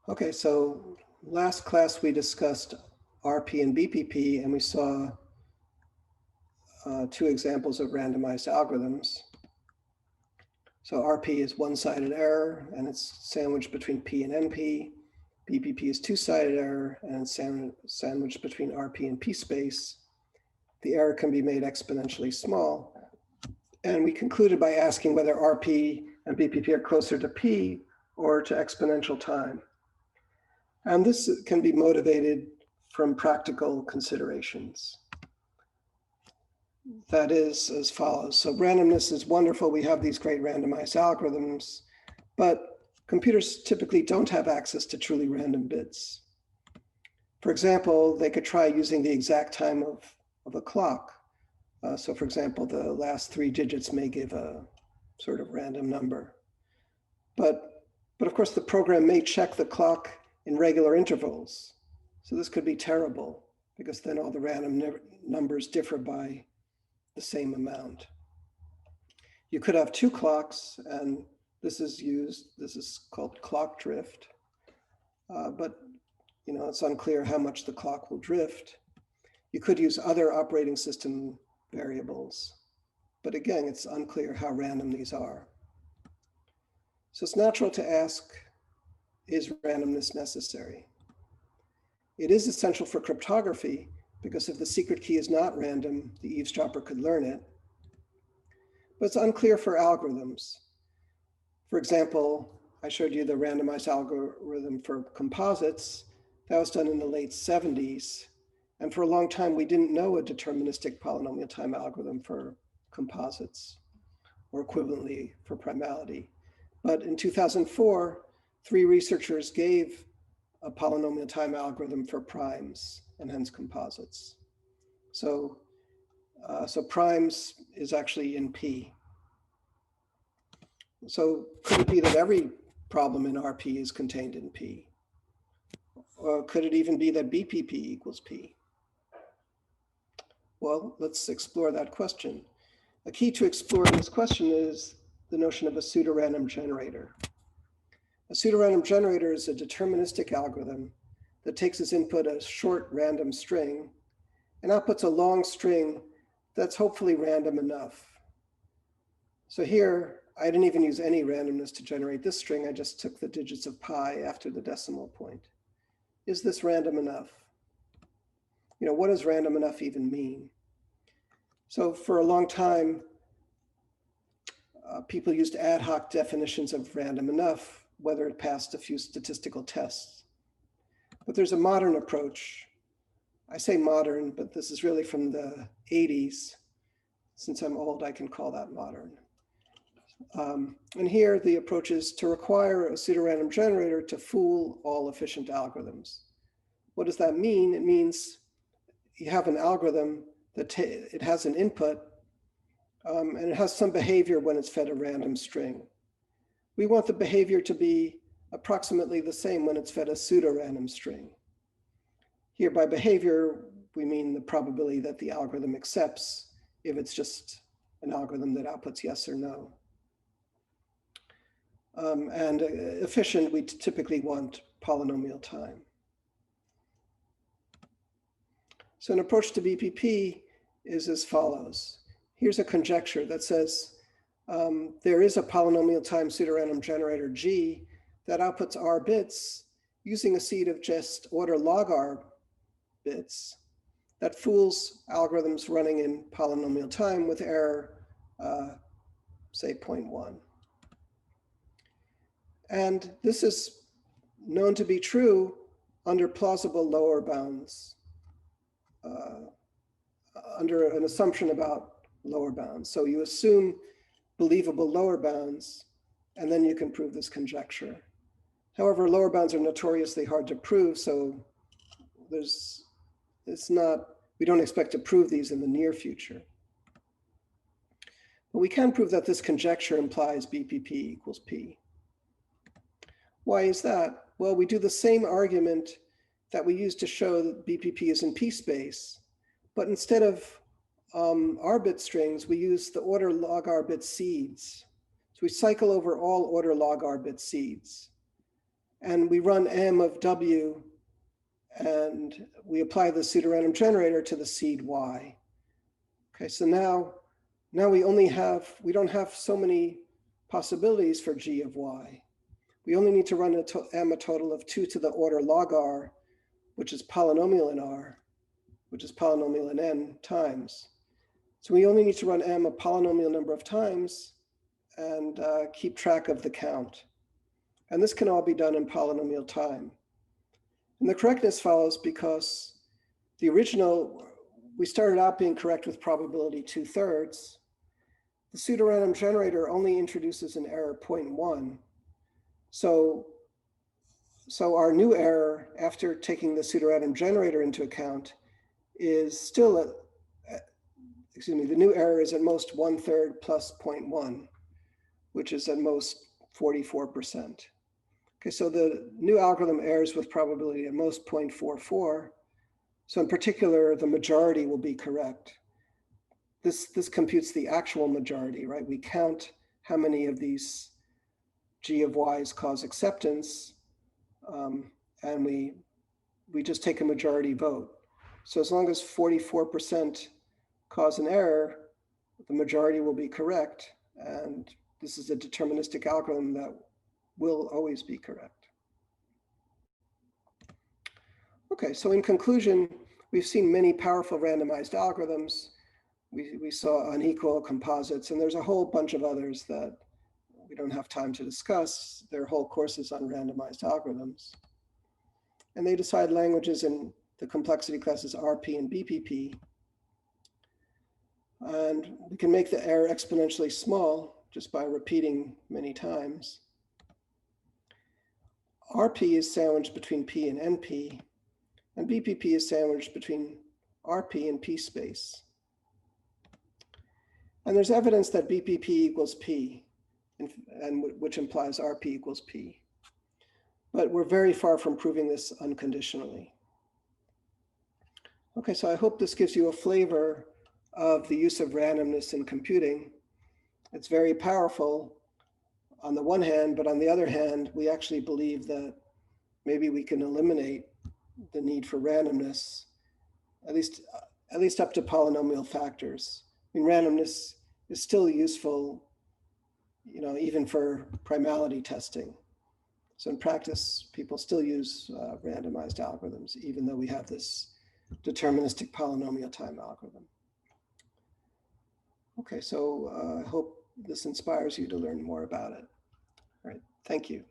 Okay, so last class we discussed RP and BPP, and we saw two examples of randomized algorithms. So RP is one-sided error, and it's sandwiched between P and NP. BPP is two-sided error, and it's sandwiched between RP and P space. The error can be made exponentially small. And we concluded by asking whether RP and BPP are closer to P or to exponential time. And this can be motivated from practical considerations. That is as follows. So randomness is wonderful. We have these great randomized algorithms, but computers typically don't have access to truly random bits. For example, they could try using the exact time of a clock. So for example, the last 3 digits may give a sort of random number. But of course, the program may check the clock in regular intervals. So this could be terrible because then all the random numbers differ by the same amount. You could have 2 clocks, and this is called clock drift. But it's unclear how much the clock will drift. You could use other operating system variables, but again, it's unclear how random these are. So it's natural to ask, is randomness necessary? It is essential for cryptography because if the secret key is not random, the eavesdropper could learn it. But it's unclear for algorithms. For example, I showed you the randomized algorithm for composites. That was done in the late 70s. And for a long time, we didn't know a deterministic polynomial time algorithm for composites, or equivalently for primality. But in 2004, 3 researchers gave a polynomial time algorithm for primes and hence composites. So primes is actually in P. So could it be that every problem in RP is contained in P? Or could it even be that BPP equals P? Well, let's explore that question. A key to exploring this question is the notion of a pseudorandom generator. A pseudorandom generator is a deterministic algorithm that takes as input a short random string and outputs a long string that's hopefully random enough. So here, I didn't even use any randomness to generate this string. I just took the digits of pi after the decimal point. Is this random enough? What does random enough even mean? So for a long time, people used ad hoc definitions of random enough, whether it passed a few statistical tests. But there's a modern approach. I say modern, but this is really from the 80s. Since I'm old, I can call that modern. And here the approach is to require a pseudorandom generator to fool all efficient algorithms. What does that mean? It means you have an algorithm that it has an input and it has some behavior when it's fed a random string. We want the behavior to be approximately the same when it's fed a pseudorandom string. Here by behavior, we mean the probability that the algorithm accepts if it's just an algorithm that outputs yes or no. And efficient, we typically want polynomial time. So an approach to BPP is as follows. Here's a conjecture that says there is a polynomial time pseudorandom generator G that outputs R bits using a seed of just order log R bits that fools algorithms running in polynomial time with error, say 0.1. And this is known to be true under plausible lower bounds, under an assumption about lower bounds. So you assume believable lower bounds, and then you can prove this conjecture. However, lower bounds are notoriously hard to prove, so we don't expect to prove these in the near future. But we can prove that this conjecture implies BPP equals P. Why is that? Well, we do the same argument that we use to show that BPP is in P space, but instead of R bit strings, we use the order log R bit seeds. So we cycle over all order log R bit seeds. and we run M of W, and we apply the pseudorandom generator to the seed Y. Okay, so now we don't have so many possibilities for G of Y. We only need to run M a total of 2 to the order log R, which is polynomial in R, which is polynomial in N times. So we only need to run M a polynomial number of times and keep track of the count. And this can all be done in polynomial time. And the correctness follows because the original, we started out being correct with probability 2/3. The pseudorandom generator only introduces an error 0.1. So our new error, after taking the pseudorandom generator into account, is still the new error is at most 1/3 plus 0.1, which is at most 44%. Okay, so the new algorithm errs with probability at most 0.44. So in particular, the majority will be correct. This computes the actual majority, right? We count how many of these G of Y's cause acceptance, and we just take a majority vote. So as long as 44% cause an error, the majority will be correct, and this is a deterministic algorithm that will always be correct. Okay, so in conclusion, we've seen many powerful randomized algorithms. We saw unequal composites, and there's a whole bunch of others that we don't have time to discuss. There are whole courses on randomized algorithms. And they decide languages in the complexity classes RP and BPP. And we can make the error exponentially small just by repeating many times. RP is sandwiched between P and NP, and BPP is sandwiched between RP and P space. And there's evidence that BPP equals P, and which implies RP equals P. But we're very far from proving this unconditionally. Okay, so I hope this gives you a flavor of the use of randomness in computing. It's very powerful on the one hand, but on the other hand, we actually believe that maybe we can eliminate the need for randomness, at least up to polynomial factors. I mean, randomness is still useful, even for primality testing. So in practice, people still use randomized algorithms, even though we have this deterministic polynomial time algorithm. Okay, so I hope this inspires you to learn more about it. All right, thank you.